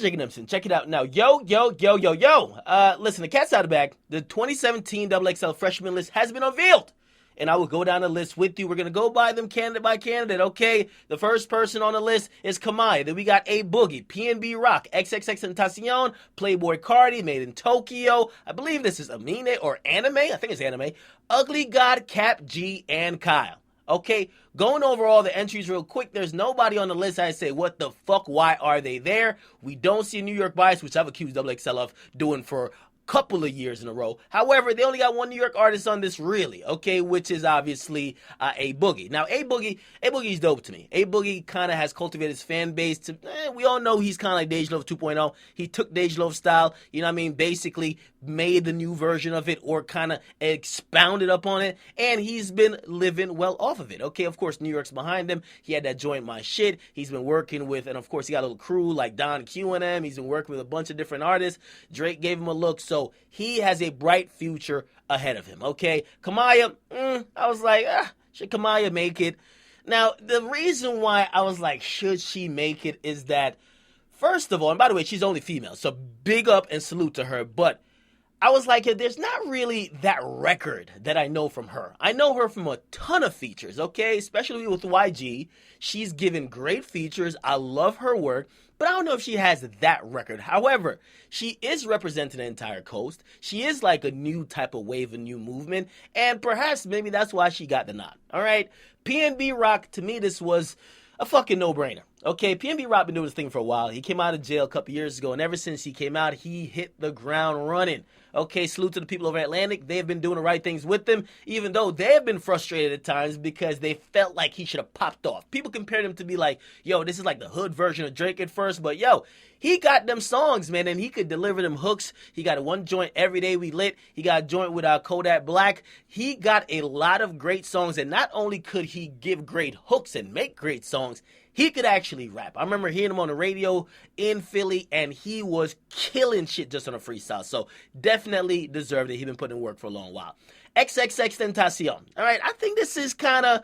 Chicken Simpson. Check it out now. Yo. Listen, the cat's out of the bag. The 2017 XXL Freshman list has been unveiled. And I will go down the list with you. We're going to go by them candidate by candidate, okay? The first person on the list is Kamaiyah. Then we got A Boogie, PNB Rock, XXXTentacion, Playboi Carti, MadeinTYO. I believe this is Aminé or Anime. I think it's Anime. Ugly God, Cap G, and Kyle. Okay, going over all the entries real quick, there's nobody on the list I say, what the fuck, why are they there? We don't see a New York bias, which I've accused XXL of doing for couple of years in a row. However, they only got one New York artist on this, really, okay, which is obviously A Boogie. Now, A Boogie's dope to me. A Boogie kind of has cultivated his fan base to, we all know he's kind of like Dej Loaf 2.0. He took Dej Loaf's style, you know what I mean, basically made the new version of it or kind of expounded upon it, and he's been living well off of it. Okay, of course, New York's behind him. He had that joint, My Shit. He's been working with, and of course, he got a little crew like Don Q and M. He's been working with a bunch of different artists. Drake gave him a look, so he has a bright future ahead of him, okay? Kamaiyah, I was like, should Kamaiyah make it? Now, the reason why I was like, should she make it is that, first of all, and by the way, she's only female, so big up and salute to her, but I was like, there's not really that record that I know from her. I know her from a ton of features, okay? Especially with YG. She's given great features. I love her work, but I don't know if she has that record. However, she is representing the entire coast. She is like a new type of wave, a new movement, and perhaps maybe that's why she got the nod, all right? PNB Rock, to me, this was a fucking no-brainer. Okay, PNB Rock been doing this thing for a while. He came out of jail a couple years ago, and ever since he came out, he hit the ground running. Okay, salute to the people over Atlantic. They've been doing the right things with him, even though they have been frustrated at times because they felt like he should have popped off. People compared him to be like, yo, this is like the hood version of Drake at first, but yo, he got them songs, man, and he could deliver them hooks. He got one joint, Every Day We Lit. He got a joint with Kodak Black. He got a lot of great songs, and not only could he give great hooks and make great songs, he could actually rap. I remember hearing him on the radio in Philly, and he was killing shit just on a freestyle. So definitely deserved it. He's been putting in work for a long while. XXXTentacion. All right, I think this is kind of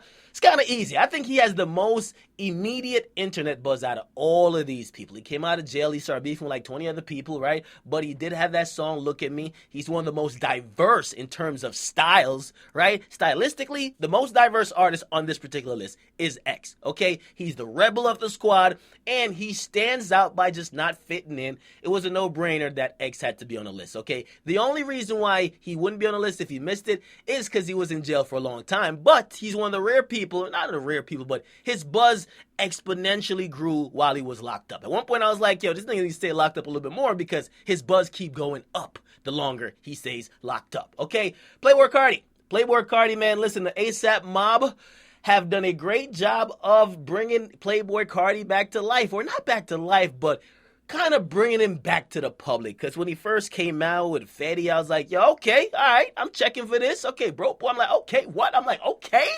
easy. I think he has the most immediate internet buzz out of all of these people. He came out of jail. He started beefing with like 20 other people, right? But he did have that song, Look at Me. He's one of the most diverse in terms of styles, right? Stylistically, the most diverse artist on this particular list is X, okay? He's the rebel of the squad, and he stands out by just not fitting in. It was a no-brainer that X had to be on the list, okay? The only reason why he wouldn't be on the list if he missed it is because he was in jail for a long time. But he's one of the rare people, not the rare people, but his buzz exponentially grew while he was locked up. At one point, I was like, yo, this nigga needs to stay locked up a little bit more because his buzz keep going up the longer he stays locked up, okay? Playboi Carti, man, listen, the ASAP mob have done a great job of bringing Playboi Carti back to life. Or not back to life, but kind of bringing him back to the public. Because when he first came out with Fetty, I was like, yo, okay, all right, I'm checking for this. Okay, bro. I'm like, okay, what? I'm like, okay.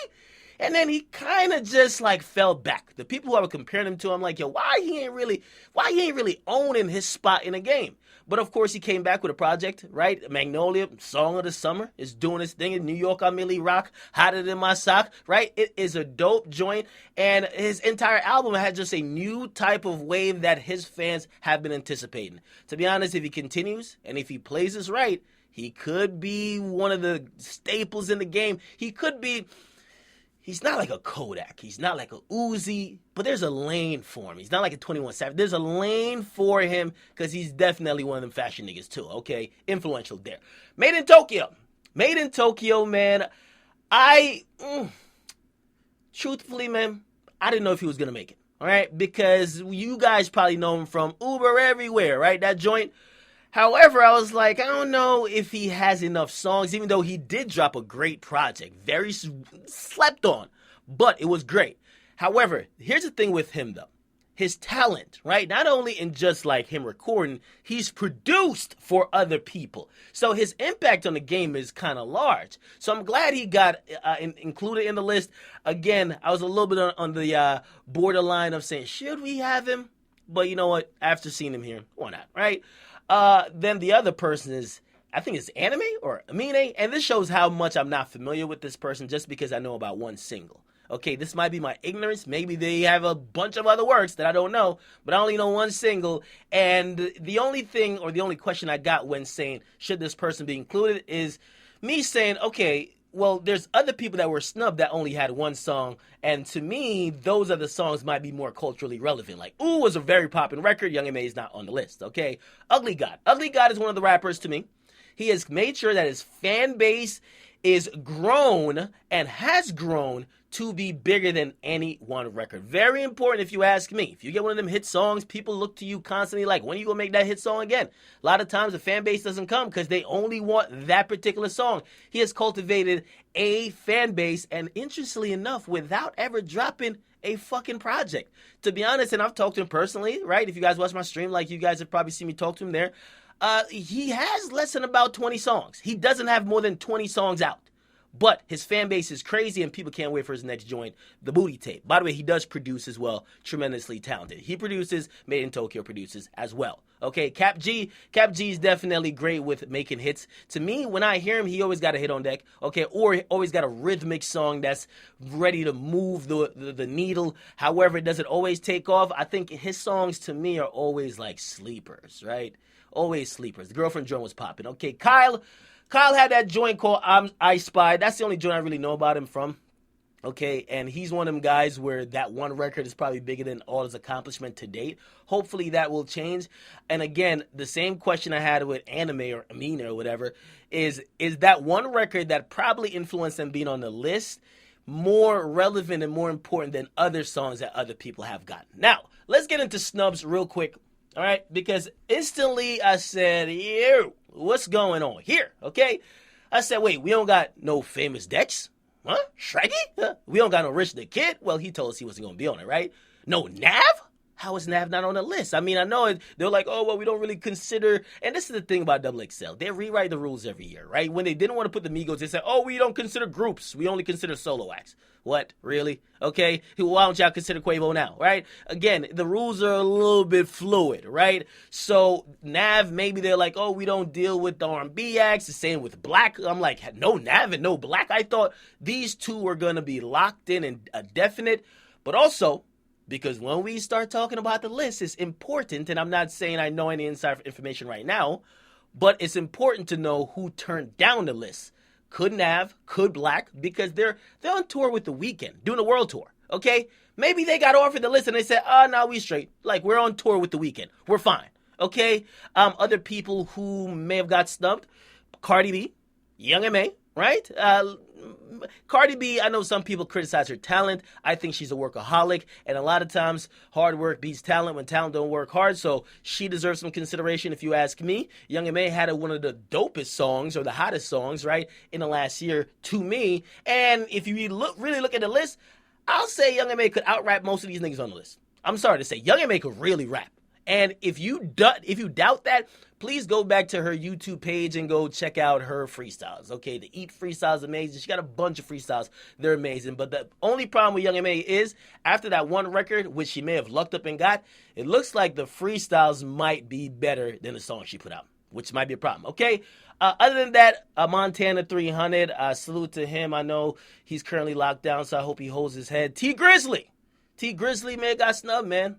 And then he kind of just like fell back. The people who I were comparing him to, I'm like, yo, why he ain't really owning his spot in the game? But of course, he came back with a project, right? Magnolia, Song of the Summer, is doing its thing in New York. I Millie Rock, Hotter Than My Sock, right? It is a dope joint, and his entire album had just a new type of wave that his fans have been anticipating. To be honest, if he continues and if he plays this right, he could be one of the staples in the game. He's not like a Kodak. He's not like a Uzi, but there's a lane for him. He's not like a 21 Savage. There's a lane for him because he's definitely one of them fashion niggas too, okay? Influential there. MadeinTYO, man. Truthfully, man, I didn't know if he was going to make it, all right? Because you guys probably know him from Uber Everywhere, right? That joint. However, I was like, I don't know if he has enough songs, even though he did drop a great project. Very slept on, but it was great. However, here's the thing with him, though. His talent, right? Not only in just like him recording, he's produced for other people. So his impact on the game is kind of large. So I'm glad he got included in the list. Again, I was a little bit on the borderline of saying, should we have him? But you know what? After seeing him here, why not, right? Then the other person is, I think it's Anime or Aminé, and this shows how much I'm not familiar with this person just because I know about one single. Okay, this might be my ignorance. Maybe they have a bunch of other works that I don't know, but I only know one single. And the only thing or the only question I got when saying, should this person be included, is me saying, okay, well, there's other people that were snubbed that only had one song, and to me, those other songs might be more culturally relevant. Like, Ooh was a very popular record. Young M.A. is not on the list, okay? Ugly God. Ugly God is one of the rappers to me. He has made sure that his fan base is grown and has grown to be bigger than any one record. Very important if you ask me. If you get one of them hit songs, people look to you constantly like, when are you going to make that hit song again? A lot of times the fan base doesn't come because they only want that particular song. He has cultivated a fan base, and interestingly enough, without ever dropping a fucking project. To be honest, and I've talked to him personally, right? If you guys watch my stream, like you guys have probably seen me talk to him there. He has less than about 20 songs. He doesn't have more than 20 songs out. But his fan base is crazy, and people can't wait for his next joint, The Booty Tape. By the way, he does produce as well. Tremendously talented. He produces, MadeinTYO produces as well. Okay, Cap G is definitely great with making hits. To me, when I hear him, he always got a hit on deck. Okay, or always got a rhythmic song that's ready to move the needle. However, it doesn't always take off. I think his songs, to me, are always like sleepers, right? Always sleepers. The Girlfriend joint was popping. Okay, Kyle had that joint called I Spy. That's the only joint I really know about him from. Okay, and he's one of them guys where that one record is probably bigger than all his accomplishment to date. Hopefully that will change. And again, the same question I had with Anime or Aminé or whatever is that one record that probably influenced them being on the list more relevant and more important than other songs that other people have gotten. Now, let's get into snubs real quick. All right, because instantly I said, yo, what's going on here? Okay, I said, wait, we don't got no Famous Dex? Huh? Shaggy? Huh? We don't got no Rich the Kid? Well, he told us he wasn't going to be on it, right? No Nav? How is Nav not on the list? I mean, I know they're like, oh, well, we don't really consider, and this is the thing about XXL. They rewrite the rules every year, right? When they didn't want to put the Migos, they said, oh, we don't consider groups. We only consider solo acts. What? Really? Okay. Why don't y'all consider Quavo now, right? Again, the rules are a little bit fluid, right? So Nav, maybe they're like, oh, we don't deal with the R&B acts. The same with Black. I'm like, no Nav and no Black. I thought these two were going to be locked in and a definite, but also, because when we start talking about the list, it's important, and I'm not saying I know any inside information right now, but it's important to know who turned down the list. Could Nav, could Black, because they're on tour with The Weeknd, doing a world tour, okay? Maybe they got offered the list and they said, no, we straight. Like, we're on tour with The Weeknd. We're fine, okay? Other people who may have got snubbed, Cardi B, Young M.A., right? Cardi B, I know some people criticize her talent. I think she's a workaholic, and a lot of times hard work beats talent when talent don't work hard, so she deserves some consideration if you ask me. Young M.A. had one of the dopest songs, or the hottest songs, right, in the last year to me, and if you really look at the list, I'll say Young M.A. could out-rap most of these niggas on the list. I'm sorry to say, Young M.A. could really rap. And if you doubt that, please go back to her YouTube page and go check out her freestyles. Okay, the Eat freestyle is amazing. She got a bunch of freestyles. They're amazing. But the only problem with Young M.A. is, after that one record, which she may have lucked up and got, it looks like the freestyles might be better than the song she put out, which might be a problem. Okay, other than that, Montana 300, salute to him. I know he's currently locked down, so I hope he holds his head. T Grizzly, man, got snubbed, man.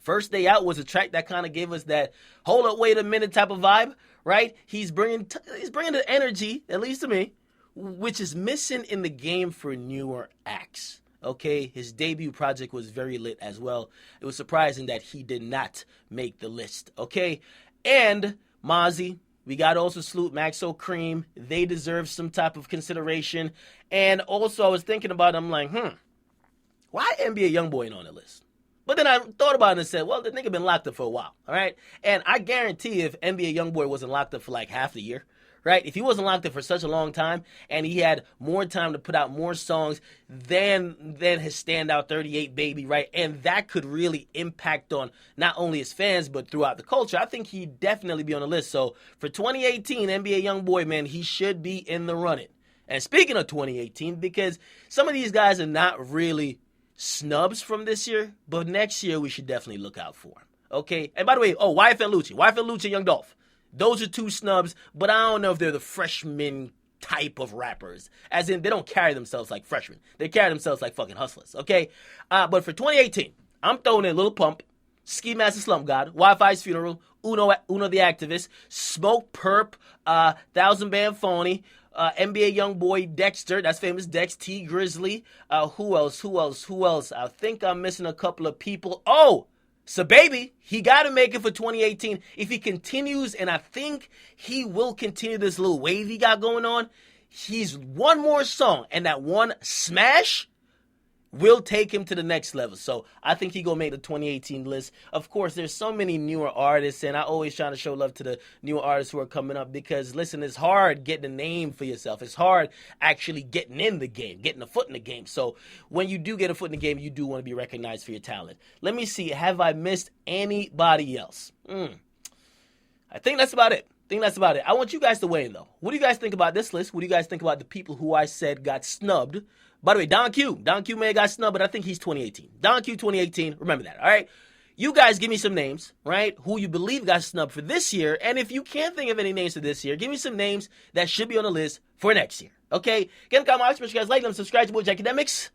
First Day Out was a track that kind of gave us that hold up, wait a minute type of vibe, right? He's bringing the energy, at least to me, which is missing in the game for newer acts. Okay, his debut project was very lit as well. It was surprising that he did not make the list. Okay, and Mozzie, we got also salute Maxo Cream. They deserve some type of consideration. And also, I was thinking about it, I'm like, why NBA Youngboy ain't on the list? But then I thought about it and said, well, the nigga been locked up for a while, all right? And I guarantee if NBA Youngboy wasn't locked up for like half the year, right? If he wasn't locked up for such a long time and he had more time to put out more songs than his standout 38 Baby, right? And that could really impact on not only his fans, but throughout the culture. I think he'd definitely be on the list. So for 2018, NBA Youngboy, man, he should be in the running. And speaking of 2018, because some of these guys are not really snubs from this year, but next year we should definitely look out for him. Okay? And by the way, YFN Lucci, Young Dolph. Those are two snubs, but I don't know if they're the freshman type of rappers. As in, they don't carry themselves like freshmen. They carry themselves like fucking hustlers, okay? But for 2018, I'm throwing in Lil Pump, Ski Master Slump God, Wi-Fi's Funeral, Uno the Activist, Smoke Perp, Thousand Band Phony, NBA Youngboy Dexter, that's famous Dex, T Grizzly, who else? I think I'm missing a couple of people. Oh, so baby, he got to make it for 2018 if he continues, and I think he will continue this little wave he got going on. He's one more song, and that one smash will take him to the next level. So I think he gonna make the 2018 list. Of course, there's so many newer artists, and I always try to show love to the newer artists who are coming up because, listen, it's hard getting a name for yourself. It's hard actually getting in the game, getting a foot in the game. So when you do get a foot in the game, you do want to be recognized for your talent. Let me see. Have I missed anybody else? I think that's about it. I want you guys to weigh in, though. What do you guys think about this list? What do you guys think about the people who I said got snubbed? By the way, Don Q may have got snubbed, but I think he's 2018. Don Q 2018, remember that, all right? You guys give me some names, right, who you believe got snubbed for this year, and if you can't think of any names for this year, give me some names that should be on the list for next year, okay? Again, Kamaiyah, make sure you guys like them, subscribe to Akademiks.